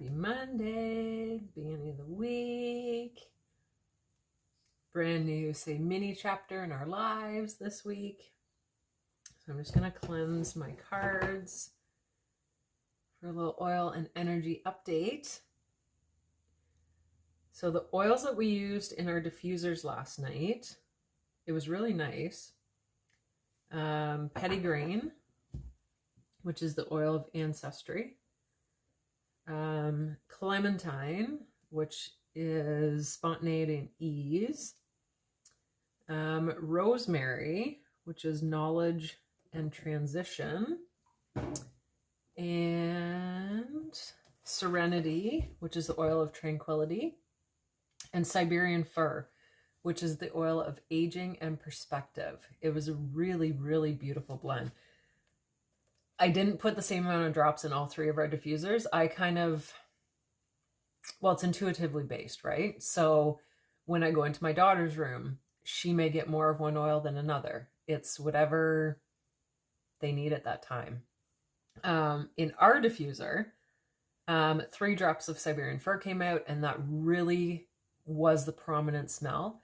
Happy Monday, beginning of the week. Brand new, say, mini chapter in our lives this week. So I'm just going to cleanse my cards for a little oil and energy update. So the oils that we used in our diffusers last night, it was really nice. Petitgrain, which is the oil of ancestry. Clementine, which is spontaneity and ease. Rosemary, which is knowledge and transition. And serenity, which is the oil of tranquility. And Siberian fir, which is the oil of aging and perspective. It was a really, really beautiful blend. I didn't put the same amount of drops in all three of our diffusers. I kind of, well, it's intuitively based, right? So when I go into my daughter's room, she may get more of one oil than another. It's whatever they need at that time. In our diffuser, 3 drops of Siberian fir came out, and that really was the prominent smell.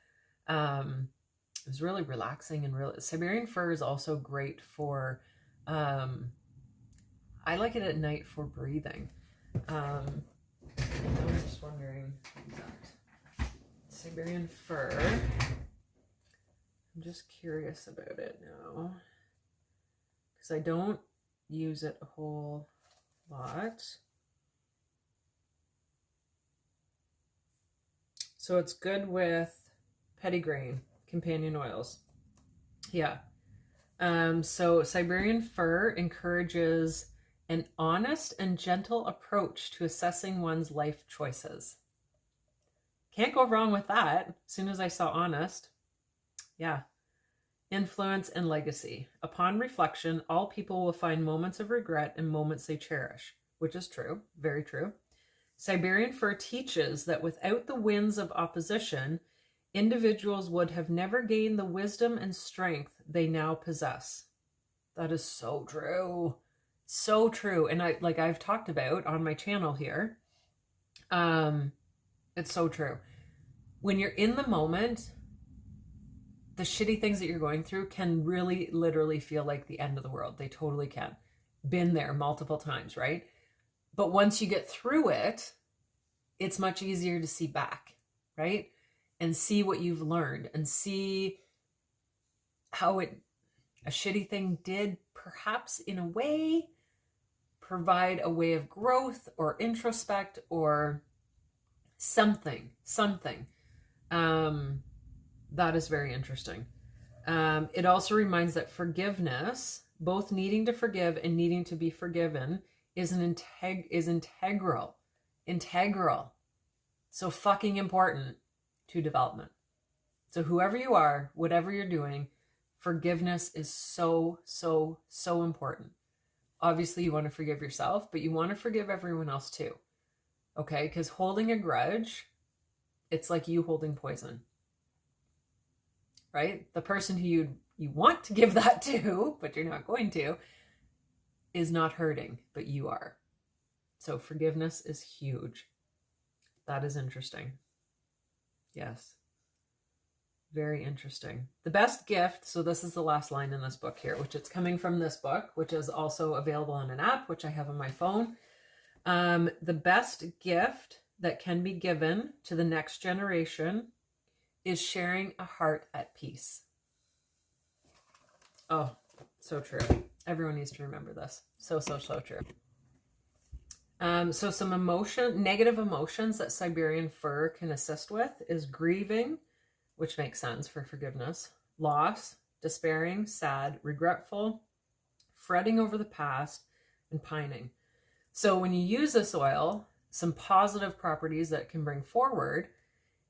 It was really relaxing and really, Siberian fir is also great for, I like it at night for breathing. I'm just wondering, Siberian fir, I'm just curious about it now, because I don't use it a whole lot. So it's good with petitgrain, companion oils. Yeah. So Siberian fir encourages an honest and gentle approach to assessing one's life choices. Can't go wrong with that. As soon as I saw honest. Yeah. Influence and legacy. Upon reflection, all people will find moments of regret and moments they cherish, which is true. Very true. Siberian fir teaches that without the winds of opposition, individuals would have never gained the wisdom and strength they now possess. That is so true. So true. And I've talked about on my channel here, it's so true. When you're in the moment, the shitty things that you're going through can really literally feel like the end of the world. They totally can. Been there multiple times, right? But once you get through it, it's much easier to see back, right? And see what you've learned and see how a shitty thing did perhaps in a way provide a way of growth or introspect or something. That is very interesting. It also reminds that forgiveness, both needing to forgive and needing to be forgiven, is integral. So fucking important to development. So whoever you are, whatever you're doing, forgiveness is so, so, so important. Obviously you want to forgive yourself, but you want to forgive everyone else too. Okay? Because holding a grudge, it's like you holding poison. Right? The person who you want to give that to, but you're not going to, is not hurting, but you are. So forgiveness is huge. That is interesting. Yes. Very interesting. The best gift, so this is the last line in this book here, which it's coming from this book, which is also available on an app, which I have on my phone. The best gift that can be given to the next generation is sharing a heart at peace. Oh, so true. Everyone needs to remember this. So true. So some negative emotions that Siberian fir can assist with is grieving, which makes sense for forgiveness, loss, despairing, sad, regretful, fretting over the past, and pining. So when you use this oil, some positive properties that it can bring forward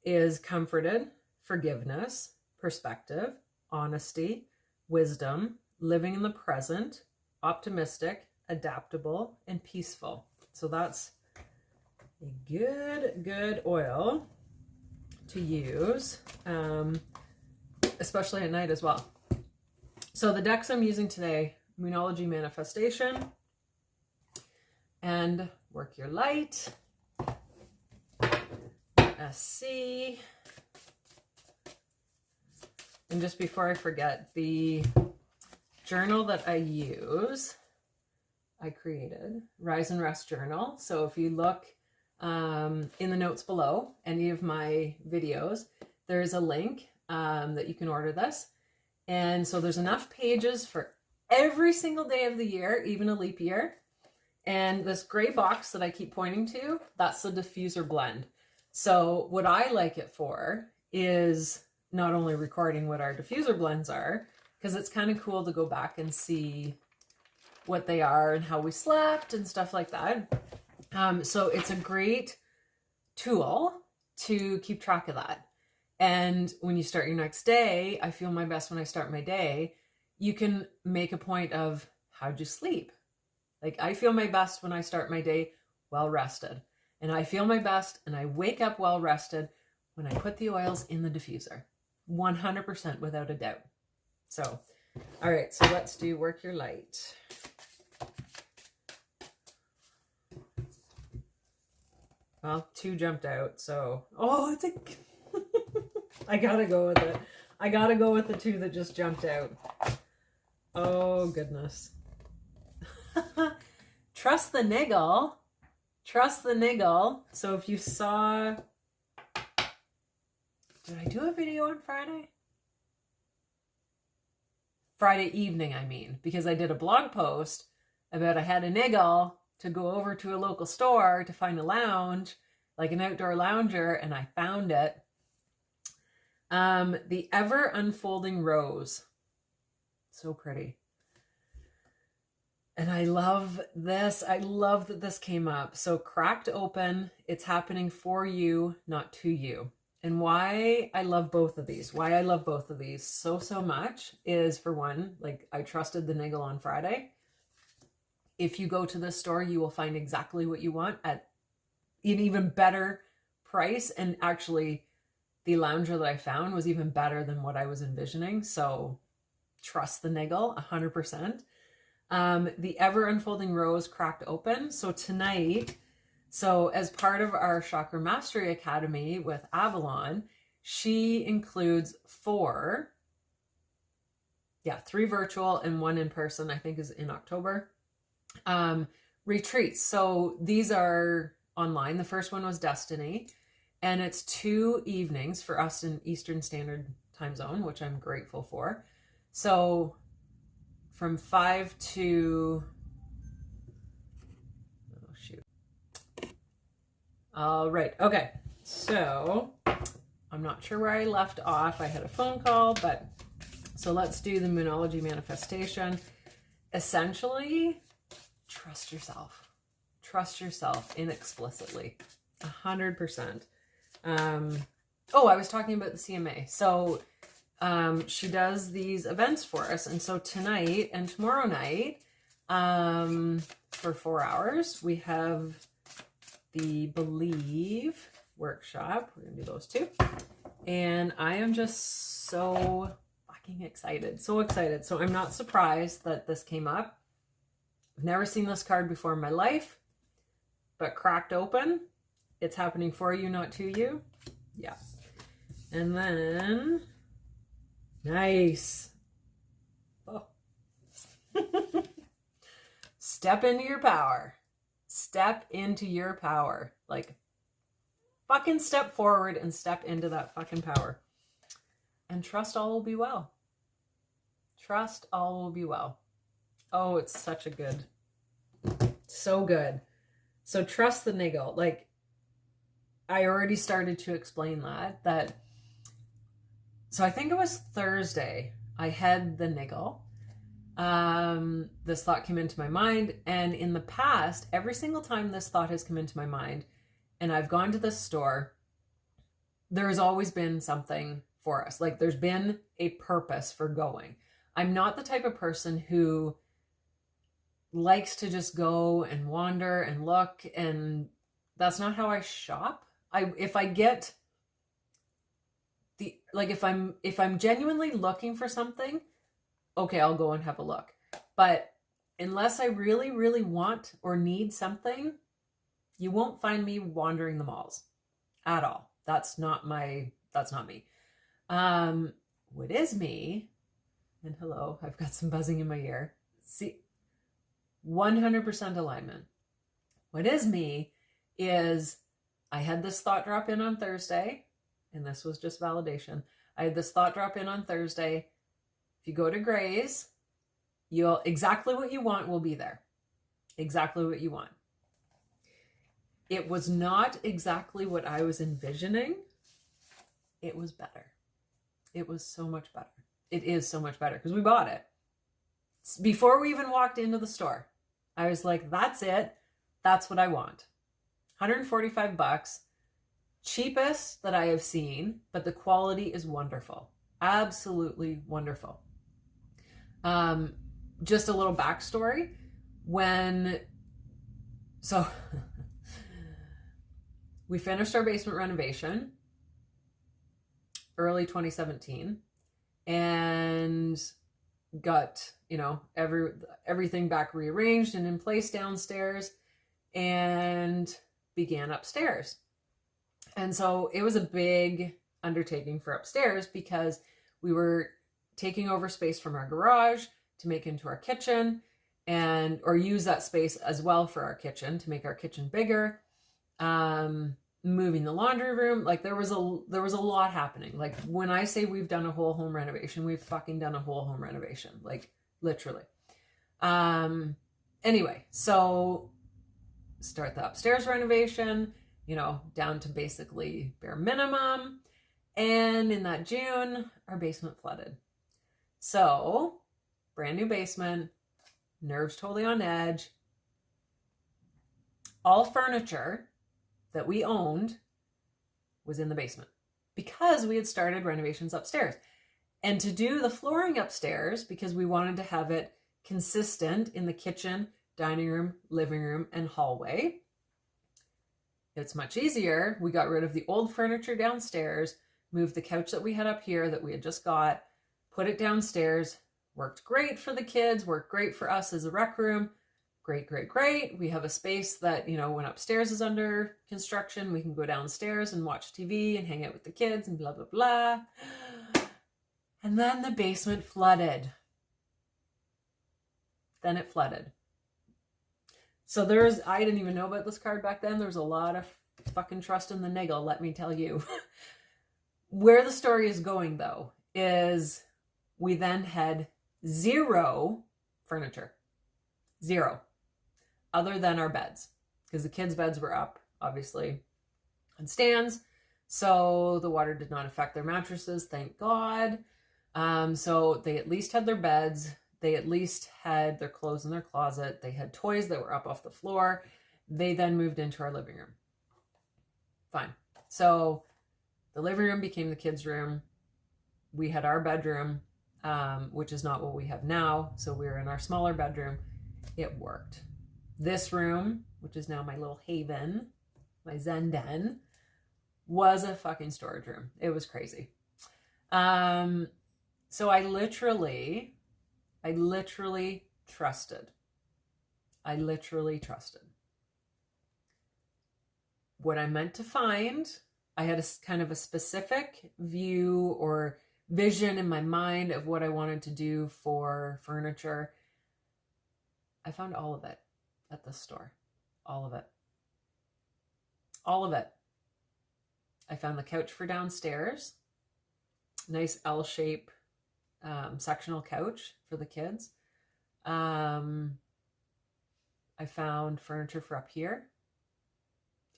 is comforted, forgiveness, perspective, honesty, wisdom, living in the present, optimistic, adaptable, and peaceful. So that's a good oil to use, especially at night as well. So the decks I'm using today, Moonology Manifestation and Work Your Light. SC. And just before I forget, the journal that I use, I created, Rise and Rest Journal. So if you look in the notes below any of my videos, there's a link that you can order this. And so there's enough pages for every single day of the year, even a leap year. And this gray box that I keep pointing to, that's the diffuser blend. So what I like it for is not only recording what our diffuser blends are, because it's kind of cool to go back and see what they are and how we slept and stuff like that. So it's a great tool to keep track of that. And when you start your next day, I feel my best when I start my day. You can make a point of, how'd you sleep? Like, I feel my best when I start my day well rested. And I feel my best and I wake up well rested when I put the oils in the diffuser. 100% without a doubt. So, all right, so let's do Work Your Light. Well, 2 jumped out, so, oh, it's a, I gotta go with it. I gotta go with the 2 that just jumped out. Oh, goodness. Trust the niggle. Trust the niggle. So if you saw, did I do a video on Friday? Friday evening, I mean, because I did a blog post about I had a niggle to go over to a local store to find a lounge, like an outdoor lounger, and I found it. The Ever Unfolding Rose. So pretty. And I love this. I love that this came up. So cracked open, it's happening for you, not to you. And why I love both of these, so much is, for one, like, I trusted the niggle on Friday. If you go to this store, you will find exactly what you want at an even better price. And actually, the lounger that I found was even better than what I was envisioning. So trust the niggle 100%. The Ever Unfolding Rose cracked open. So tonight, so as part of our Chakra Mastery Academy with Avalon, she includes 3 virtual and 1 in person, I think is in October, retreats. So these are online. The first one was Destiny, and it's 2 evenings for us in Eastern Standard Time Zone, which I'm grateful for. So from 5 to, oh shoot. All right, okay. So I'm not sure where I left off. I had a phone call, but so let's do the Moonology manifestation. Essentially, trust yourself. Trust yourself inexplicitly, 100%. Oh, I was talking about the CMA. So she does these events for us. And so tonight and tomorrow night, for 4 hours, we have the Believe workshop. We're gonna do those 2. And I am just so fucking excited. So excited. So I'm not surprised that this came up. I've never seen this card before in my life, but cracked open. It's happening for you, not to you. Yeah. And then, nice. Oh. Step into your power. Step into your power. Like, fucking step forward and step into that fucking power. And trust all will be well. Trust all will be well. Oh, it's such a good, so good. So trust the niggle. Like, I already started to explain that, so I think it was Thursday, I had the niggle. This thought came into my mind, and in the past, every single time this thought has come into my mind, and I've gone to this store, there's always been something for us. Like, there's been a purpose for going. I'm not the type of person who likes to just go and wander and look, and that's not how I shop. If I'm genuinely looking for something, okay, I'll go and have a look. But unless I really, really want or need something, you won't find me wandering the malls at all. That's not me. What is me, and hello, I've got some buzzing in my ear. See, 100% alignment. What is me is I had this thought drop in on Thursday, and this was just validation. I had this thought drop in on Thursday. If you go to Gray's, exactly what you want will be there. Exactly what you want. It was not exactly what I was envisioning. It was better. It was so much better. It is so much better because we bought it. Before we even walked into the store, I was like, that's it. That's what I want. $145, cheapest that I have seen, but the quality is wonderful. Absolutely wonderful. Just a little backstory. We finished our basement renovation early 2017 and got, everything back rearranged and in place downstairs and began upstairs. And so it was a big undertaking for upstairs because we were taking over space from our garage to make into our kitchen or use that space as well for our kitchen to make our kitchen bigger. Moving the laundry room, like there was a lot happening. Like when I say we've done a whole home renovation, we've fucking done a whole home renovation, like literally. Anyway, so start the upstairs renovation, down to basically bare minimum. And in that June, our basement flooded. So brand new basement, nerves totally on edge. All furniture that we owned was in the basement because we had started renovations upstairs. And to do the flooring upstairs, because we wanted to have it consistent in the kitchen, dining room, living room, and hallway, it's much easier. We got rid of the old furniture downstairs, moved the couch that we had up here that we had just got, put it downstairs, worked great for the kids, worked great for us as a rec room. Great. We have a space that, when upstairs is under construction, we can go downstairs and watch TV and hang out with the kids and blah, blah, blah. And then the basement flooded. Then it flooded. So I didn't even know about this card back then. There was a lot of fucking trust in the niggle, let me tell you. Where the story is going, though, is we then had zero furniture. Zero. Other than our beds, because the kids' beds were up, obviously, on stands. So the water did not affect their mattresses, thank God. So they at least had their beds. They at least had their clothes in their closet. They had toys that were up off the floor. They then moved into our living room. Fine. So the living room became the kids' room. We had our bedroom, which is not what we have now. So we were in our smaller bedroom. It worked. This room, which is now my little haven, my Zen den, was a fucking storage room. It was crazy. So I literally trusted. I literally trusted. What I meant to find, I had a kind of a specific view or vision in my mind of what I wanted to do for furniture. I found all of it at the store. All of it. All of it. I found the couch for downstairs. Nice L-shape sectional couch for the kids. I found furniture for up here.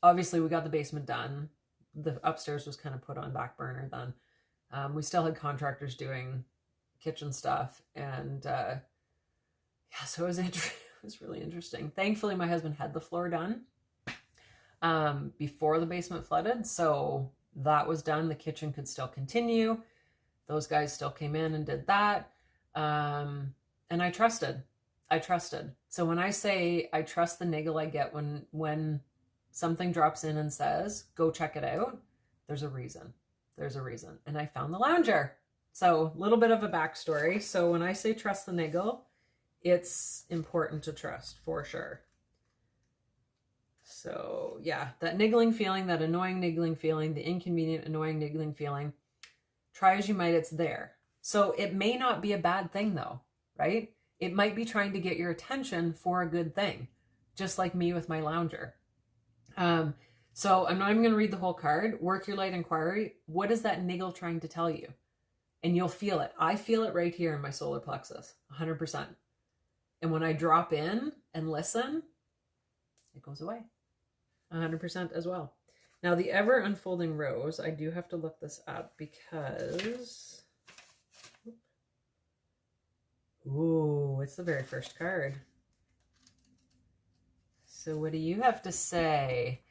Obviously, we got the basement done. The upstairs was kind of put on back burner then. We still had contractors doing kitchen stuff. And so it was interesting. It was really interesting. Thankfully, my husband had the floor done before the basement flooded. So that was done. The kitchen could still continue. Those guys still came in and did that. And I trusted. So when I say I trust the niggle I get when something drops in and says, go check it out, there's a reason. And I found the lounger. So a little bit of a backstory. So when I say trust the niggle, it's important to trust for sure. So yeah, that niggling feeling, that annoying niggling feeling, the inconvenient, annoying niggling feeling, try as you might, it's there. So it may not be a bad thing though, right? It might be trying to get your attention for a good thing, just like me with my lounger. So I'm not even going to read the whole card. Work your light inquiry. What is that niggle trying to tell you? And you'll feel it. I feel it right here in my solar plexus, 100%. And when I drop in and listen, it goes away 100% as well. Now the ever unfolding rose, I do have to look this up because, ooh, it's the very first card. So what do you have to say?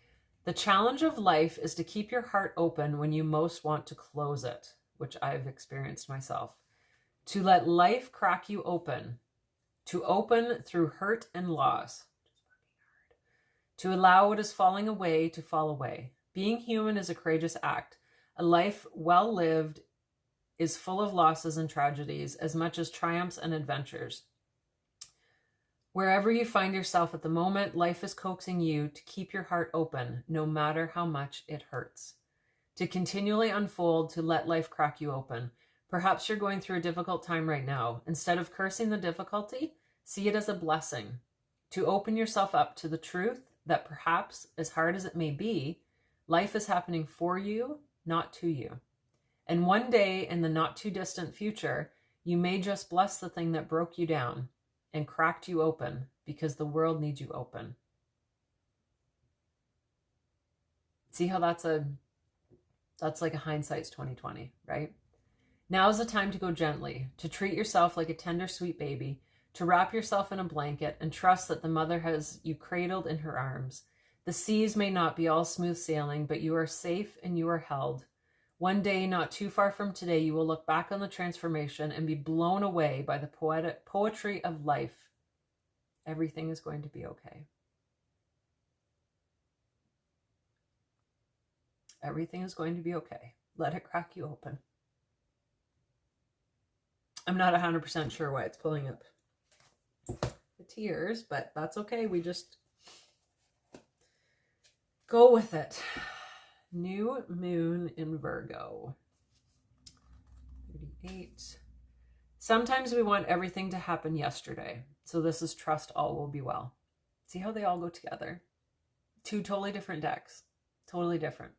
The challenge of life is to keep your heart open when you most want to close it, which I've experienced myself. To let life crack you open, to open through hurt and loss, to allow what is falling away to fall away. Being human is a courageous act. A life well lived is full of losses and tragedies as much as triumphs and adventures. Wherever you find yourself at the moment, life is coaxing you to keep your heart open, no matter how much it hurts. To continually unfold, to let life crack you open. Perhaps you're going through a difficult time right now. Instead of cursing the difficulty, see it as a blessing. To open yourself up to the truth that perhaps, as hard as it may be, life is happening for you, not to you. And one day in the not too distant future, you may just bless the thing that broke you down and cracked you open because the world needs you open. See how that's like a hindsight's 2020, right? Now is the time to go gently, to treat yourself like a tender, sweet baby, to wrap yourself in a blanket and trust that the mother has you cradled in her arms. The seas may not be all smooth sailing, but you are safe and you are held. One day, not too far from today, you will look back on the transformation and be blown away by the poetry of life. Everything is going to be okay. Everything is going to be okay. Let it crack you open. I'm not 100% sure why it's pulling up the tears, but that's okay. We just go with it. New moon in Virgo. 38. Sometimes we want everything to happen yesterday. So this is trust all will be well. See how they all go together? Two totally different decks. Totally different.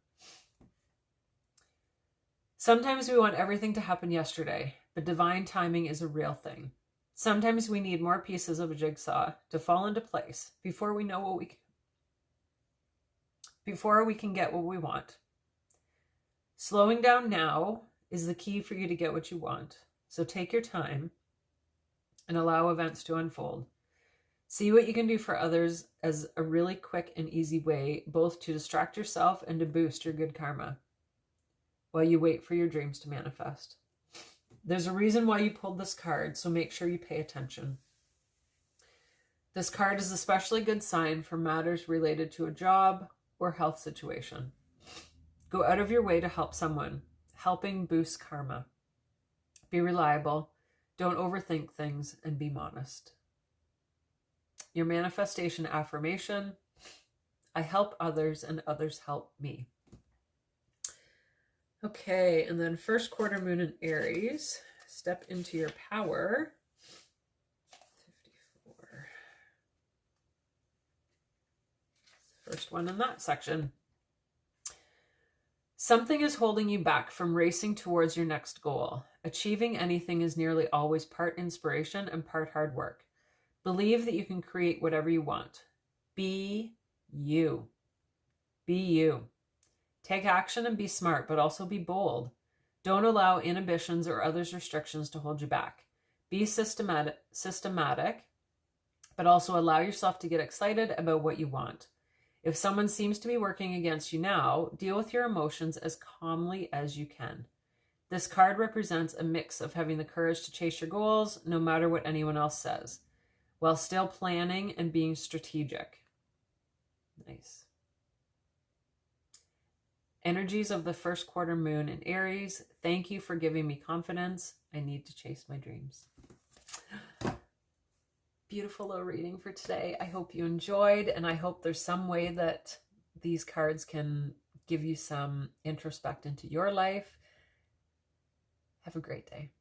Sometimes we want everything to happen yesterday, but divine timing is a real thing. Sometimes we need more pieces of a jigsaw to fall into place before we know what before we can get what we want. Slowing down now is the key for you to get what you want. So take your time and allow events to unfold. See what you can do for others as a really quick and easy way, both to distract yourself and to boost your good karma while you wait for your dreams to manifest. There's a reason why you pulled this card, so make sure you pay attention. This card is especially good sign for matters related to a job or health situation. Go out of your way to help someone. Helping boosts karma. Be reliable. Don't overthink things and be modest. Your manifestation affirmation. I help others and others help me. Okay, and then first quarter moon in Aries. Step into your power. 54. First one in that section. Something is holding you back from racing towards your next goal. Achieving anything is nearly always part inspiration and part hard work. Believe that you can create whatever you want. Be you. Be you. Take action and be smart, but also be bold. Don't allow inhibitions or others' restrictions to hold you back. Be systematic, but also allow yourself to get excited about what you want. If someone seems to be working against you now, deal with your emotions as calmly as you can. This card represents a mix of having the courage to chase your goals, no matter what anyone else says, while still planning and being strategic. Nice. Energies of the first quarter moon in Aries. Thank you for giving me confidence. I need to chase my dreams. beautiful little reading for today. I hope you enjoyed, and I hope there's some way that these cards can give you some introspect into your life. Have a great day.